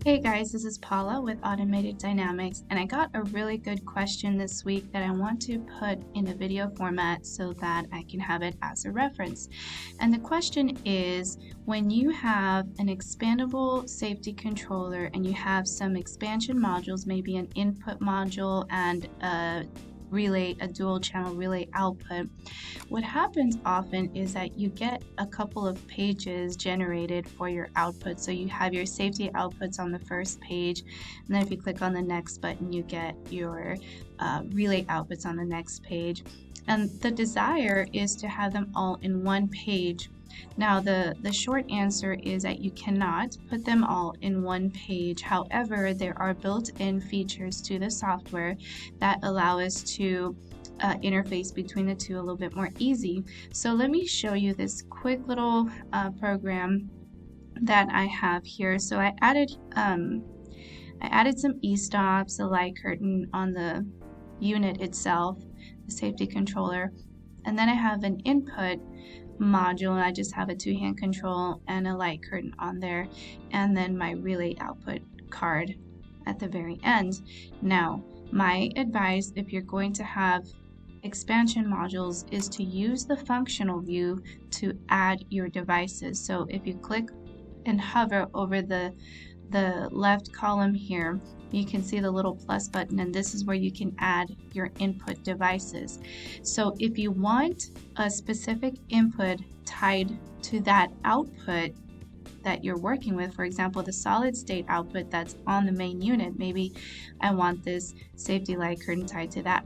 Hey guys, this is Paula with Automated Dynamics, and I got a really good question this week that I want to put in a video format so that I can have it as a reference. And the question is, when you have an expandable safety controller and you have some expansion modules, maybe an input module and a dual channel relay output, what happens often is that you get a couple of pages generated for your output. So you have your safety outputs on the first page, and then if you click on the next button, you get your relay outputs on the next page. And the desire is to have them all in one page. Now, the short answer is that you cannot put them all in one page. However, there are built-in features to the software that allow us to interface between the two a little bit more easy. So let me show you this quick little program that I have here. So I added some e-stops, a light curtain on the unit itself, the safety controller, and then I have an input module, and I just have a two-hand control and a light curtain on there, and then my relay output card at the very end. Now, my advice, if you're going to have expansion modules, is to use the functional view to add your devices. So if you click and hover over the left column here, you can see the little plus button, and this is where you can add your input devices. So if you want a specific input tied to that output that you're working with, for example, the solid state output that's on the main unit, maybe I want this safety light curtain tied to that,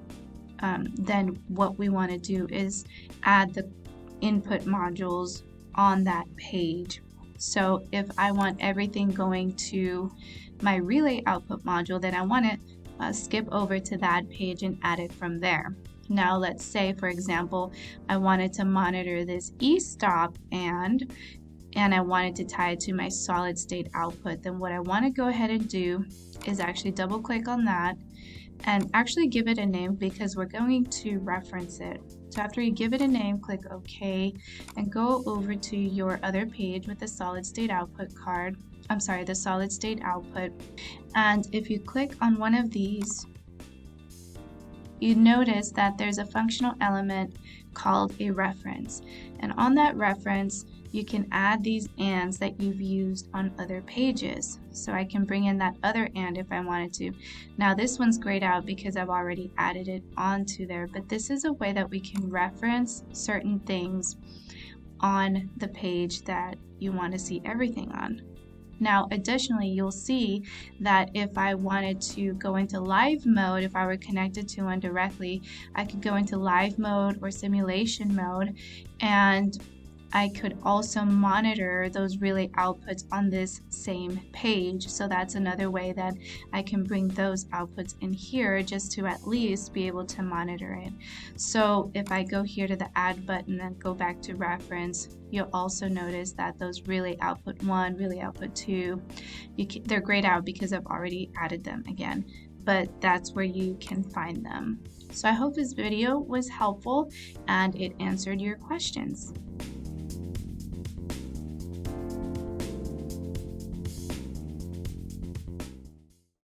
then what we want to do is add the input modules on that page. So if I want everything going to my relay output module, then I want to skip over to that page and add it from there. Now let's say, for example, I wanted to monitor this e-stop and I wanted to tie it to my solid state output. Then what I want to go ahead and do is actually double click on that and actually give it a name, because we're going to reference it. So after you give it a name, click OK and go over to your other page with the solid state output card. The solid state output. And if you click on one of these, you notice that there's a functional element called a reference. And on that reference, you can add these ands that you've used on other pages. So I can bring in that other and if I wanted to. Now this one's grayed out because I've already added it onto there, but this is a way that we can reference certain things on the page that you want to see everything on. Now, additionally, you'll see that if I wanted to go into live mode, if I were connected to one directly, I could go into live mode or simulation mode, and I could also monitor those relay outputs on this same page. So that's another way that I can bring those outputs in here just to at least be able to monitor it. So if I go here to the add button and go back to reference, you'll also notice that those relay output 1, relay output 2, they're grayed out because I've already added them again. But that's where you can find them. So I hope this video was helpful and it answered your questions.